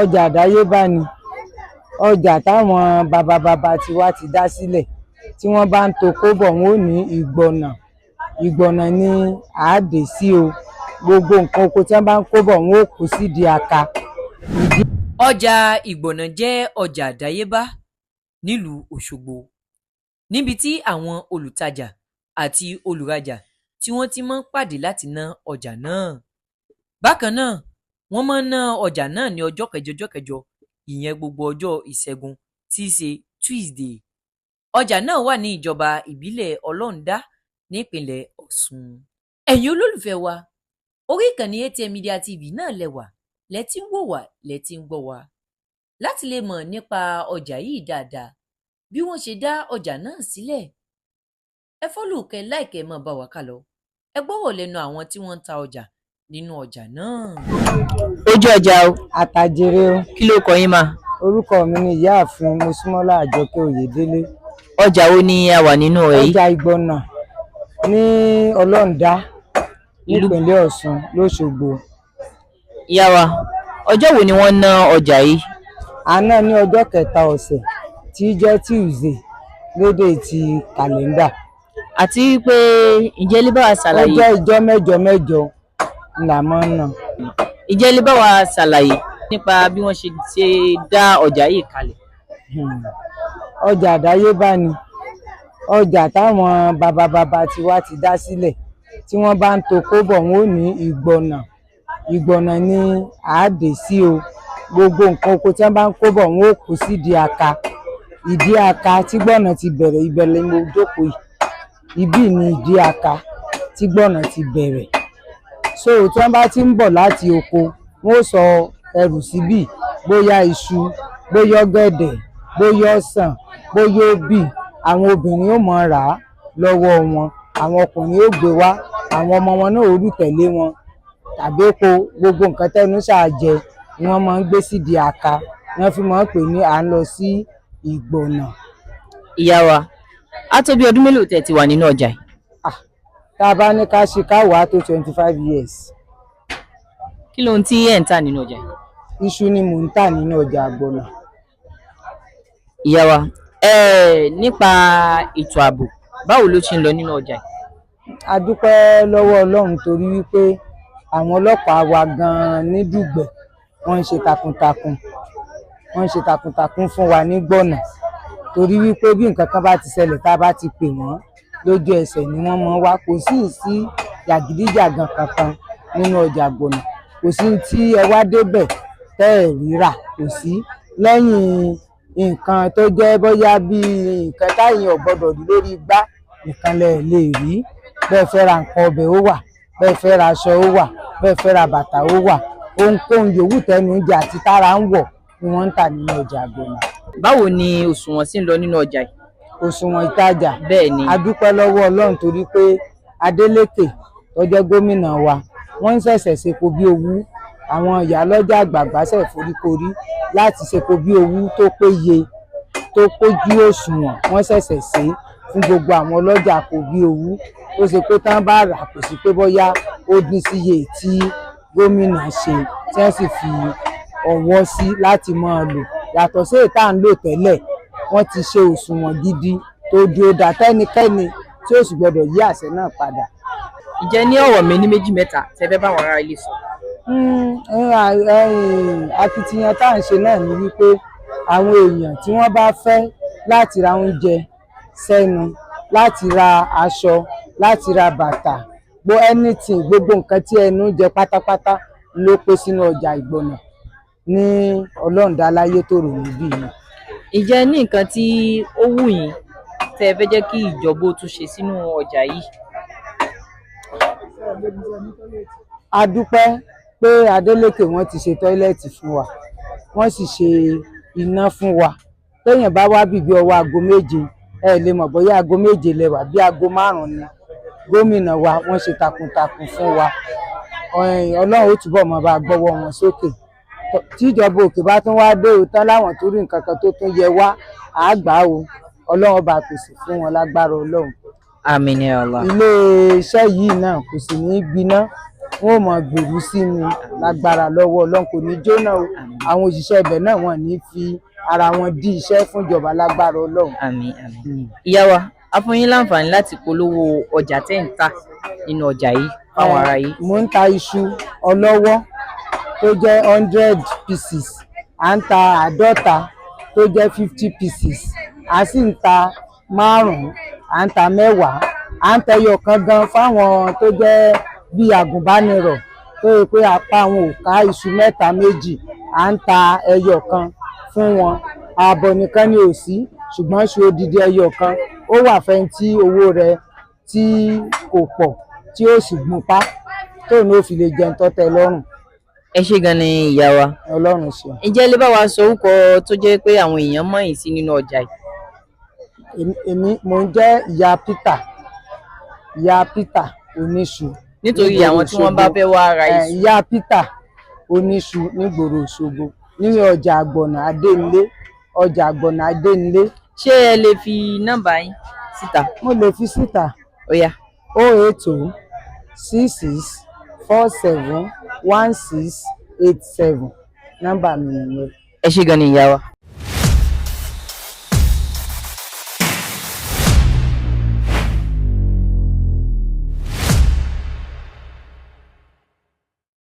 ọjà àdáyébá ni ọjà táwọn bàbá tiwa ti dá sílẹ̀ tí wọ́n bá ń to kóbọ̀ wọn ò ní ìgbọ̀nà ni àádé sí o gbogbo nǹkan oko tí wọ́n bá ń kóbọ̀ wọn ò kó sídìí aka. Ọjà Ìgbọ̀nà jẹ́ ọjà àdáyébá nílùú Òṣogbo níbi tí àwọn olùtajà àti olùrajà tí wọ́n ti máa ń pàdé láti ná ọjà náà. Bákan náà wọ́n máa ń ná ọjà náà ní ọjọ́ kẹjọ ìyẹn gbogbo ọjọ́ ìṣẹ́gun tí í ṣe Tuesday. Ọjà náà wà ní ìjọba ìbílẹ̀ Ọlọ́ndá nípìnlẹ̀ Ọ̀ṣun. Ẹ̀yin olólùfẹ́ wa, orí ìkànnì ATM Media TV náà lẹ́wà lẹ́tí ń wò wá lẹ́tí ń gbọ́ wa. Láti lè mọ̀ nípa ọjà yìí dáadáa bí wọ́n ṣe dá ọjà náà sílẹ̀, ẹ fọ́lù kẹ́ láìkẹ́ mọ́ bá wa ká lọ. Ẹ gbọ́wọ́ lẹ́nu àwọn tí wọ́n ń ta ọjà nínú ọjà náà. Ojú ọjà o. Àtàjèrè o. Kí ló kọ yín mà? Orúkọ mi ni Ìyáàfin Mosúnmọ́lá Àjọkẹ́ Oyèdélé. Ọjà wo ni a wà nínú rẹ̀ yìí? Ọjà Ìgbọ̀nà ní Ọlọ́ndá nípìnlẹ̀ Ọ̀ṣun lóṣogbo. Ìyá wa, ọjọ́ wo ni wọ́n ná ọjà yìí? Àná ní ọjọ́ kẹta ọ̀sẹ̀ tí í jẹ́ Tuesday lédè ti kàlẹ́ndà. Àti pé ǹjẹ́ lè bá wa ṣàlàyé? Ó jẹ́ ìjọ́ mẹ́jọ là máa ń ná. Ǹjẹ́ lè bá wa ṣàlàyé nípa bí wọ́n ṣe dá ọjà yìí kalẹ̀? Ọjà àdáyébá ni ọjà táwọn bàbá tiwa ti dá sílẹ̀ tí wọ́n bá ń to kóbọ̀ wọn ò ní ìgbọ̀nà ni àádé sí o gbogbo nǹkan oko tí wọ́n bá ń kóbọ̀ wọn ò kó sídìí aka. Ìdí aka tí gbọ̀nà ti bẹ̀rẹ̀ ìbẹ̀lẹ̀ mo jókòó yìí, ibí ni ìdí aka tí gbọ̀nà ti bẹ̀rẹ̀. So tí wọ́n bá ti ń bọ̀ láti oko wọn ò sọ ẹrù síbí, bóyá iṣu, bóyá ọ̀gẹ̀dẹ̀, bóyá ọsàn, bóyá obì, àwọn obìnrin ó mọ̀ rà á lọ́wọ́ wọn, àwọn ọkùnrin ó gbé wá, àwọn ọmọ wọn náà ó rù tẹ̀lé wọn tàbí epo, gbogbo nǹkan tẹ́nu ṣáà jẹ ni wọ́n máa ń gbé sídìí aka ni wọ́n fi máa ń pè ní à ń lọ sí Ìgbọ̀nà. Ìyá wa, á tó bí ọdún mélòó tẹ́ ti wà nínú ọjà yìí? Tá a bá ní ká ṣe ká wà á tó 25 years. Kí lóhun tí ẹ̀ ń tà nínú ọjà yìí? Iṣu ni mò ń tà nínú ọjà Ìgbọ̀nà. Ìyá wa, nípa ètò ààbò báwo ló ṣe ń lọ nínú ọjà yìí? A dúpẹ́ lọ́wọ́ Ọlọ́run torí wípé àwọn ọlọ́pàá wa gan-an ní Dùgbẹ̀ wọ́n ń ṣe takuntakun fún wa ní Gbọ̀nà torí wípé bí nǹkan kan bá ti ṣẹlẹ̀ tá a bá ti pè wọ́n lójú ẹsẹ̀ ni wọ́n mọ̀ wá. Kò sí jàgídíjàgan kankan nínú ọjà Ìgbọ̀nà, kò sí tí ẹ wá débẹ̀ tẹ́ ẹ̀ ríra, kò sí lẹ́yìn nǹkan tó jẹ́ bóyá bí nǹkan táyìn ò gbọdọ̀ rí lórí igbá nìkan lẹ lè rí. Bẹ́ẹ̀ fẹ́ ra nǹkan ọbẹ̀ ó wà, bẹ́ẹ̀ fẹ́ ra aṣọ ó wà, bẹ́ẹ̀ fẹ́ ra bàtà ó wà, ohunkóhun yòówù tẹnu ń jẹ àti tára ń wọ̀ ni wọ́n ń tà nínú ọjà Ìgbọ̀nà. Báwo ni òṣùwọ̀n sì ń lọ nínú ọjà yìí? Òṣùwọ̀n ìtajà, bẹ́ẹ̀ ni, a dúpẹ́ lọ́wọ́ Ọlọ́run torí pé Adeleke tó jẹ́ gómìnà wa wọ́n ń ṣẹ̀ṣẹ̀ ṣepo bí owú, àwọn ìyálọ́jà àgbààgbà ṣẹ̀ foríkorí láti ṣepo bí owú tó péye tó pójú òṣùwọ̀n. Wọ́n ṣẹ̀ṣẹ̀ ṣe fún gbogbo àwọn ọlọ́jà kò bí owú tó ṣe pé tán bá rà kò sí pé bóyá ó dín síye tí gómìnà ṣe tí wọ́n sì fi ọwọ́ sí láti máa lò. Yàtọ̀ sí èyí tá à ń lò tẹ́lẹ̀, wọ́n ti ṣe òṣùwọ̀n gidi tó dúró dá tẹ́nikẹ́ni tí ó sì gbọdọ̀ yí àṣẹ náà padà. Ǹjẹ́ ní ọ̀rọ̀ mi ní méjì mẹ́ta tẹ́ fẹ́ bá àwọn ará ilé sọ? Akitiyan tá à ń ṣe náà ni wípé àwọn èèyàn tí wọ́n bá fẹ́ láti ra oúnjẹ sẹ́nu, láti ra aṣọ, láti ra bàtà, gbogbo nǹkan tí ẹnu jẹ pátápátá ló pé sínú ọjà Ìgbọ̀nà ní Ọlọ́ndá láyétòrò níbí yìí. Ǹjẹ́ ní nǹkan tí ó wù yín tẹ́ ẹ fẹ́ jẹ́ kí ìjọba ó tún ṣe sínú ọjà yìí? A dúpẹ́ pé Adeleke wọ́n ti ṣe tọ́ílẹ̀tì fún wa, wọ́n sì ṣe iná fún wa. Téèyàn bá wá bìbí ọwọ́ aago 7 ẹ lè mọ̀ bóyá aago 7 lẹ́wà bí aago 5 ni. Gómìnà wa wọ́n ṣe takuntakun fún wa. Ọlọ́run ó túbọ̀ mọ́ bá gbọ́wọ́ wọn sókè. Tíjọba òkè bá tún wá dé òótọ́ láwọn tó rí nǹkan kan tó tún yẹ wá àgbà o, Ọlọ́run bá pèsè fún wọn lágbára Ọlọ́run. Àmín ya Allah. Ilé iṣẹ́ yìí náà kò sì ní gbiná wọn ò mọ gbèrú sí ni lágbára lọ́wọ́ Ọlọ́run, kò ní jóná o. Àwọn òṣìṣẹ́ ibẹ̀ náà wọ́n ní fi ara wọn dí iṣẹ́ fún ìjọba lágbára Ọlọ́run. àmín àmín. Ìyá wa, a fún yín láǹfààní láti polówó ọjà tẹ́ ń tà nínú ọjà yìí fáwọn ará yìí. Mo ń ta iṣu ọlọ́wọ́ tó jẹ́ 100 pieces, à ń ta 50 tó jẹ́ 50 pieces, a sì ń ta 5, à ń ta 10, à ń ta ẹyọ kan gan fáwọn tó jẹ́ bí àgùnbánirọ̀ tó yẹ pé apá wọn ò ká iṣu mẹ́ta méjì, à ń ta ẹyọ kan fún wọn. Ààbọ̀ nìkan ni ò sí, ṣùgbọ́n iṣu odidi ẹyọ kan ó wà fẹ́ni tí owó rẹ̀ tí kò pọ̀ tí ó sì gbùnpá tóun ó fi lè jẹun tó tẹ́ lọ́rùn. Ẹ ṣé gan ni ìyá wa. Ọlọ́run ṣeun. Ǹjẹ́ ẹ lè bá wa sọ orúkọ tó jẹ́ pé àwọn èèyàn mọ̀ yín sí nínú ọjà yìí? Mo ń jẹ́ ìyá Peter oníṣu. Nítorí àwọn tí wọ́n bá fẹ́ wá ra iṣu. Ìyá Peter oníṣu nígboro Òṣogbo ní ọjà Àgbọ̀nà Adénilé. Ṣé ẹ lè fi nọ́mbà yín síta? Mo lè fi síta. Ó yá. 080 66 47 16 87. Nọ́mbà mi nìyẹn. Ẹ ṣé gan ni ìyá wa.